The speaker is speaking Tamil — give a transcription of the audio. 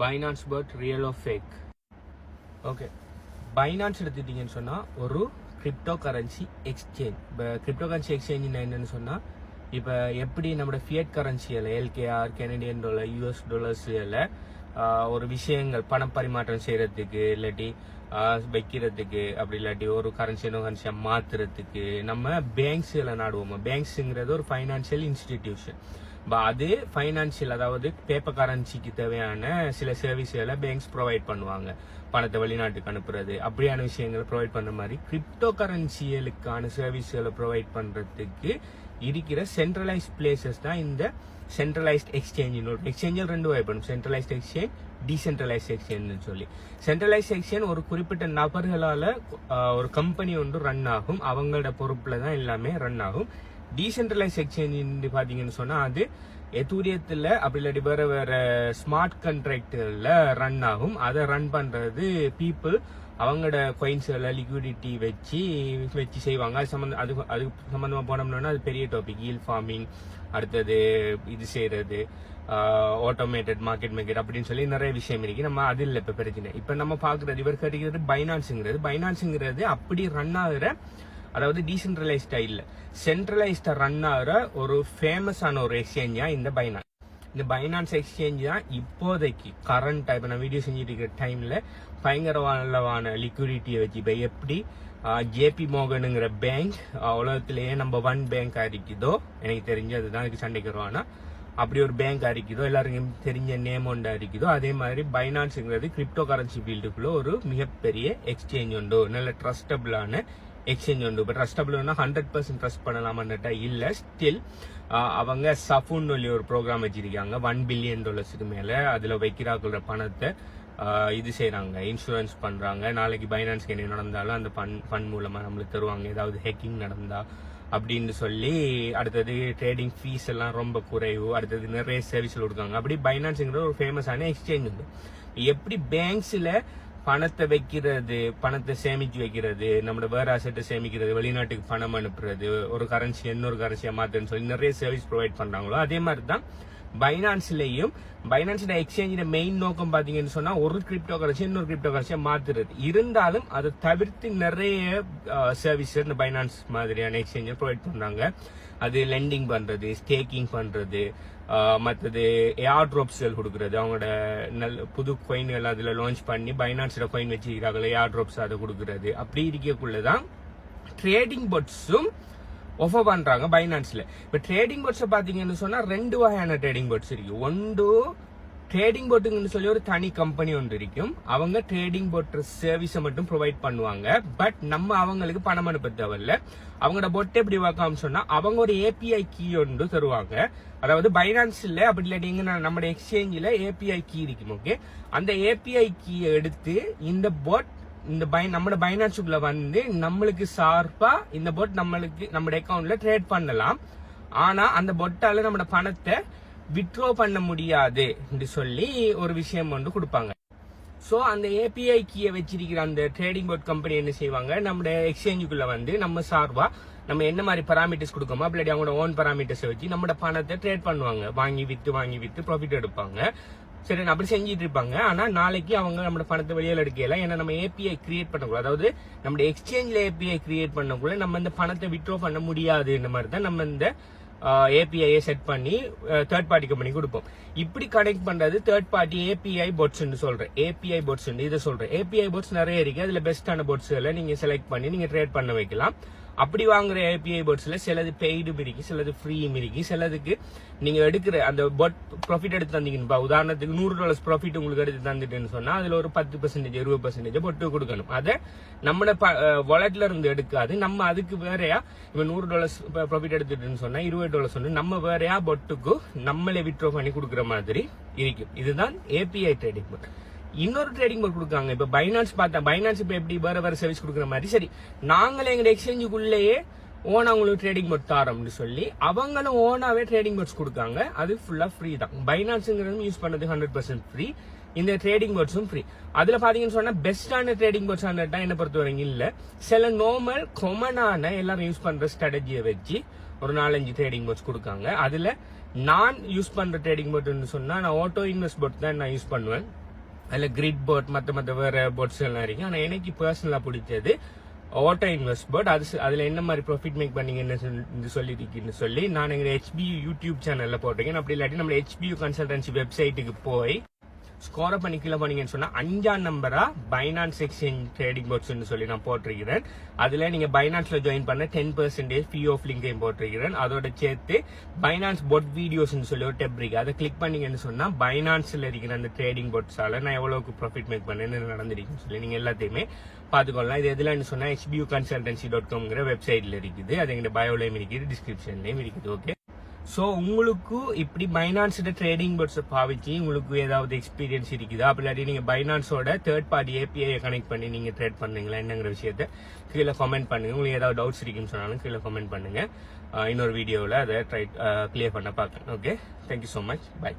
Finance but real of fake. Okay, Binance எடுத்துட்டீங்கன்னு சொன்னால் ஒரு கிரிப்டோ கரன்சி எக்ஸ்சேஞ்ச். இப்போ கிரிப்டோ கரன்சி எக்ஸ்சேஞ்சுன்னா என்னன்னு சொன்னால், இப்போ எப்படி நம்மளோட ஃபியட் கரன்சியில் எல்கேஆர், கெனடியன் டாலர், யூஎஸ் டாலர்ஸில் ஒரு விஷயங்கள் பணம் பரிமாற்றம் செய்கிறதுக்கு இல்லாட்டி வைக்கிறதுக்கு, அப்படி இல்லாட்டி ஒரு கரன்சியை கரன்சியாக மாற்றுறதுக்கு நம்ம பேங்க்ஸில் நாடுவோம். பேங்க்ஸுங்கிறது ஒரு ஃபைனான்சியல் இன்ஸ்டிடியூஷன். அது ஃபைனான்சியல், அதாவது பேப்பர் கரன்சிக்கு தேவையான சில சர்வீஸ்களை பேங்க்ஸ் ப்ரொவைட் பண்ணுவாங்க. பணத்தை வெளிநாட்டுக்கு அனுப்புறது, அப்படியான விஷயங்களை ப்ரொவைட் பண்ணுற மாதிரி கிரிப்டோ கரன்சியலுக்கான சர்வீஸ்களை ப்ரொவைட் பண்ணுறதுக்கு இருக்கிற சென்ட்ரலைஸ்ட் பிளேசஸ் தான் இந்த சென்ட்ரலைஸ்ட் எக்ஸ்சேஞ்சின். எக்ஸ்சேஞ்சில் ரெண்டு வகைப்படும், சென்ட்ரலைஸ்ட் எக்ஸ்சேஞ்ச், டீசென்ட்ரலைஸ்ட் எக்ஸ்சேஞ்ச் சொல்லி. சென்ட்ரலைஸ்ட் எக்ஸ்சேஞ்ச் ஒரு குறிப்பிட்ட நபர்களால் ஒரு கம்பெனி ஒன்று ரன் ஆகும், அவங்களோட பொறுப்பில் தான் எல்லாமே ரன் ஆகும். டீசென்ட்ரலைஸ் எக்ஸ்சேஞ்ச் பார்த்தீங்கன்னு சொன்னால் அது எத்தூரியத்தில் அப்படி இல்லாட்டி வேற வேற ஸ்மார்ட் கான்ட்ராக்டில் ரன் ஆகும். அதை ரன் பண்ணுறது பீப்புள் அவங்களோட காயின்ஸ்களை லிக்விடிட்டி வச்சு செய்வாங்க. அது சம்மந்தமாக போனோம்னா அது பெரிய டாபிக். ஈல் ஃபார்மிங், அடுத்தது இது செய்கிறது, ஆட்டோமேட்டட் மார்க்கெட் மேக்கர் அப்படின்னு சொல்லி நிறைய விஷயம் இருக்கு. நம்ம அது இல்லை இப்போ பிரச்சனை. இப்போ நம்ம பார்க்குறது இவர் கிடைக்கிறது பைனான்ஸுங்கிறது அப்படி ரன் ஆகுற, அதாவது டீசென்ட்ரலைஸ்டா இல்ல, சென்ட்ரலைஸ்டா ரன் ஆகிற ஒரு ஃபேமஸான ஒரு எக்ஸ்சேஞ்சா இந்த பைனான்ஸ். இந்த பைனான்ஸ் எக்ஸ்சேஞ்ச் தான் இப்போதைக்கு கரண்டா இப்போ நான் வீடியோ செஞ்சுட்டு இருக்கிற டைம்ல பயங்கரமான லிக்விடிட்டியை வச்சு, இப்போ எப்படி ஜேபி மோகனுங்கிற பேங்க் உலகத்திலேயே நம்பர் 1 பேங்க் இருக்குதோ, எனக்கு தெரிஞ்சு அதுதான் அதுக்கு சண்டைக்கு வருவானா, அப்படி ஒரு பேங்க் இருக்குதோ, எல்லாருக்கும் தெரிஞ்ச நேம் ஒன்றா இருக்குதோ, அதே மாதிரி பைனான்ஸுங்கிறது கிரிப்டோ கரன்சி ஃபீல்டுக்குள்ள ஒரு மிகப்பெரிய எக்ஸ்சேஞ்ச் உண்டு, நல்ல ட்ரஸ்டபிளான எக்ஸ்சேஞ்ச் உண்டு. இப்போ ட்ரஸ்டபிள்னா 100% ட்ரஸ்ட் பண்ணலாமான்னுட்டா இல்லை. ஸ்டில் அவங்க சஃபுன்னு சொல்லி ஒரு ப்ரோக்ராம் வச்சிருக்காங்க, $1 பில்லியன் மேலே. அதில் வைக்கிறாக்குள்ள பணத்தை இது செய்கிறாங்க, இன்சூரன்ஸ் பண்ணுறாங்க. நாளைக்கு பைனான்ஸ்க்கு என்ன நடந்தாலும் அந்த ஃபண்ட் மூலமாக நம்மளுக்கு தருவாங்க, ஏதாவது ஹேக்கிங் நடந்தா அப்படின்னு சொல்லி. அடுத்தது ட்ரேடிங் ஃபீஸ் எல்லாம் ரொம்ப குறைவு. அடுத்தது நிறைய சர்வீஸ் கொடுக்காங்க. அப்படி பைனான்ஸுங்கிற ஒரு ஃபேமஸான எக்ஸ்சேஞ்ச் உண்டு. எப்படி பேங்க்ஸில் பணத்தை வைக்கிறது, பணத்தை சேமிச்சு வைக்கிறது, நம்மளோட வேற அசெட்டை சேமிக்கிறது, வெளிநாட்டுக்கு பணம் அனுப்புறது, ஒரு கரன்சி இன்னொரு கரன்சியா மாத்துன்னு சொல்லி நிறைய சர்வீஸ் ப்ரொவைட் பண்றாங்களோ, அதே மாதிரி தான் பைனான்ஸ்லயும். பைனான்ஸோட எக்ஸ்சேஞ்சோட மெயின் நோக்கம் பாத்தீங்கன்னு சொன்னா ஒரு கிரிப்டோ கரன்சி இன்னொரு கிரிப்டோ கரன்சியா மாத்துறது. இருந்தாலும் அதை தவிர்த்து நிறைய சர்வீஸ் இந்த பைனான்ஸ் மாதிரியான எக்ஸ்சேஞ்சை ப்ரொவைட் பண்றாங்க. அது லெண்டிங் பண்றது, ஸ்டேக்கிங் பண்றது, மற்றது ஏர் ட்ராப்ஸ்கள் கொடுக்கறது. அவங்களோட புது காயின்கள் அதில் லான்ச் பண்ணி பைனான்ஸோட காயின் வச்சுக்கிறாங்களே, ஏர் ட்ராப்ஸ் அதை கொடுக்கறது. அப்படி இருக்கக்குள்ளதான் ட்ரேடிங் பாட்ஸும் ஆஃபர் பண்றாங்க பைனான்ஸ்ல. இப்போ ட்ரேடிங் பாட்ஸை பார்த்தீங்கன்னு சொன்னா 2 வகையான ட்ரேடிங் பாட்ஸ் இருக்கு. ஒன்று ட்ரேடிங் போட்டுங்கன்னு சொல்லி ஒரு தனி கம்பெனி ஒன்று இருக்கும், அவங்க ட்ரேடிங் போட் சர்வீஸை மட்டும் ப்ரொவைட் பண்ணுவாங்க. பட் நம்ம அவங்களுக்கு பணம் அனுப்ப தேவையில்ல. அவங்களோட பொட்டை எப்படி வாக்காம சொன்னா அவங்க ஒரு ஏபிஐ கீ ஒன்று தருவாங்க. அதாவது பைனான்ஸ்ல அப்படி இல்லாட்டிங்க நம்ம எக்ஸ்சேஞ்சில் ஏபிஐ கீ இருக்கும். ஓகே, அந்த ஏபிஐ கீயை எடுத்து இந்த போட் நம்ம பைனான்ஸுக்குள்ள வந்து நம்மளுக்கு சார்பா இந்த போட் நம்மளுக்கு நம்ம அக்கௌண்ட்ல ட்ரேட் பண்ணலாம். ஆனா அந்த பொட்டால நம்ம பணத்தை வித்ட்ரோ பண்ண முடியாது என்று சொல்லி ஒரு விஷயம் ஒன்று கொடுப்பாங்க. ஸோ அந்த ஏபிஐ கீயை வச்சிருக்கிற அந்த ட்ரேடிங் போர்ட் கம்பெனி என்ன செய்வாங்க, நம்ம எக்ஸ்சேஞ்சுக்குள்ள வந்து நம்ம சார்பா நம்ம என்ன மாதிரி பராமீட்டர்ஸ் கொடுக்கோமோ அப்படி அவங்களோட ஓன் பராமீட்டர்ஸை வச்சு நம்ம பணத்தை ட்ரேட் பண்ணுவாங்க. வாங்கி வித்து ப்ராஃபிட் எடுப்பாங்க. சரி, அப்படி செஞ்சிட்டு இருப்பாங்க. ஆனா நாளைக்கு அவங்க நம்ம பணத்தை வெளியில எடுக்கல. ஏன்னா நம்ம ஏபிஐ கிரியேட் பண்ணக்குள்ள, அதாவது நம்ம எக்ஸ்சேஞ்ச்ல ஏபிஐ கிரியேட் பண்ணக்குள்ள நம்ம இந்த பணத்தை வித்ட்ரோ பண்ண முடியாது. இந்த மாதிரி தான் நம்ம இந்த ஏபிஐயை செட் பண்ணி தேர்ட் பார்ட்டி கம்பெனி கொடுப்போம். இப்படி கனெக்ட் பண்றது தேர்ட் பார்ட்டி ஏபிஐ போட்ஸ் சொல்றேன். ஏபிஐ போட்ஸ் இதை சொல்றேன். ஏபிஐ போட்ஸ் நிறைய இருக்கு. அதுல பெஸ்டான போட்ஸ்களை நீங்க செலக்ட் பண்ணி நீங்க ட்ரேட் பண்ண வைக்கலாம். அப்படி வாங்குற ஏபிஐ போட்ஸ்ல சிலது பெய்டும் இருக்கு, சிலது ஃப்ரீயும் இருக்கு. சிலதுக்கு நீங்க எடுக்கிற அந்த போட் ப்ராஃபிட் எடுத்து தந்தீங்கன்னா, உதாரணத்துக்கு $100 ப்ராஃபிட் உங்களுக்கு எடுத்து தந்துட்டுன்னு சொன்னா அதுல ஒரு 10% 20% பொட்டு கொடுக்கணும். அதை நம்மளோட வாலெட்ல இருந்து எடுக்காது. நம்ம அதுக்கு வேறையா இப்ப $100 ப்ராஃபிட் எடுத்துட்டுன்னு சொன்னா $20 வந்து நம்ம வேறையா பொட்டுக்கு நம்மளே வித்ட்ரோ பண்ணி கொடுக்குற மாதிரி இருக்கும். இதுதான் ஏபிஐ ட்ரேடிங் போட். இன்னொரு ட்ரேடிங் போர்ட் கொடுக்காங்க. இப்ப பைனான்ஸ் பார்த்தா பைனான்ஸ் இப்ப எப்படி வேற சர்வீஸ் கொடுக்குற மாதிரி, சரி நாங்களே எங்க எக்ஸ்சேஞ்சுக்குள்ளேயே ஓனா உங்களுக்கு ட்ரேடிங் போர்ட் தாரோம்னு சொல்லி அவங்களும் ஓனாவே ட்ரேடிங் போர்ட்ஸ் கொடுக்காங்க. அது ஃபுல்லா ஃப்ரீ தான். பைனான்ஸுங்கிறது யூஸ் பண்ணது 100% ஃப்ரீ. இந்த ட்ரேடிங் போர்ட்ஸும் ஃப்ரீ. அதுல பாத்தீங்கன்னு சொன்னா பெஸ்டான ட்ரேடிங் போர்ட்ஸ் என்ன பொறுத்த வரைக்கும் இல்ல, சில நார்மல் காமனான எல்லாரும் யூஸ் பண்ற ஸ்ட்ராட்டஜியை வச்சு ஒரு 4-5 ட்ரேடிங் போர்ட்ஸ் கொடுக்காங்க. அதுல நான் யூஸ் பண்ற ட்ரேடிங் போர்ட்னு சொன்னா நான் ஆட்டோ இன்வெஸ்ட் போர்ட் தான் நான் யூஸ் பண்ணுவேன். அதில் கிரிட் போட் மற்ற வேறு போட்ஸ் எல்லாம் இருக்கு. ஆனால் எனக்கு பர்சனலாக பிடிச்சது ஆட்டோ இன்வெஸ்ட் போட். அதில் என்ன மாதிரி ப்ராஃபிட் மேக் பண்ணீங்கன்னு சொல்லியிருக்கீங்கன்னு சொல்லி நான் எங்கள் HBU யூடியூப் சேனலில் போட்டிருக்கேன். அப்படி இல்லாட்டி நம்ம HBU கன்சல்டன்சி வெப்சைட்டுக்கு போய் ஸ்கோரை பண்ணி கீழே போனீங்கன்னு சொன்னா 5ஆம் நம்பரா பைனான்ஸ் எக்ஸ்சேஞ்ச் ட்ரேடிங் போர்ட்ஸ்னு சொல்லி நான் போட்டிருக்கிறேன். அதுல நீங்க பைனான்ஸ்ல ஜாயின் பண்ண 10% ஃப்ரீ ஆஃப் லிங்கையும் போட்டிருக்கிறேன். அதோட சேர்த்து பைனான்ஸ் போட் வீடியோஸ்னு சொல்லி ஒரு டெப் இருக்கு. அதை கிளிக் பண்ணீங்கன்னு சொன்னா பைனான்ஸ்ல இருக்கிற அந்த ட்ரேடிங் போர்ட்ஸால நான் எவ்வளவுக்கு ப்ராஃபிட் மேக் பண்ணேன்னு நடந்திருக்குன்னு சொல்லி நீங்க எல்லாத்தையுமே பாத்துக்கொள்ளலாம். இது எதுலன்னு சொன்னா hbuconsultancy.com வெப்சைட்ல இருக்குது. அது எங்க பயோலயும் இருக்குது, டிஸ்கிரிப்ஷன்லயும் இருக்குது. ஓகே, ஸோ உங்களுக்கு இப்படி பைனான்ஸோட ட்ரேடிங் போர்ட்ஸை பாவிச்சு உங்களுக்கு ஏதாவது எக்ஸ்பீரியன்ஸ் இருக்குதா? அப்படி இல்லாட்டி நீங்கள் பைனான்ஸோட தேர்ட் பார்ட்டி API கனெக்ட் பண்ணி நீங்கள் ட்ரேட் பண்ணுறீங்களா என்னங்கிற விஷயத்த கீழே கமெண்ட் பண்ணுங்க. உங்களுக்கு ஏதாவது டவுட்ஸ் இருக்குன்னு சொன்னாலும் கீழே கமெண்ட் பண்ணுங்க. இன்னொரு வீடியோவில் அதை கிளியர் பண்ண பார்க்கலாம். Okay, thank you so much, by.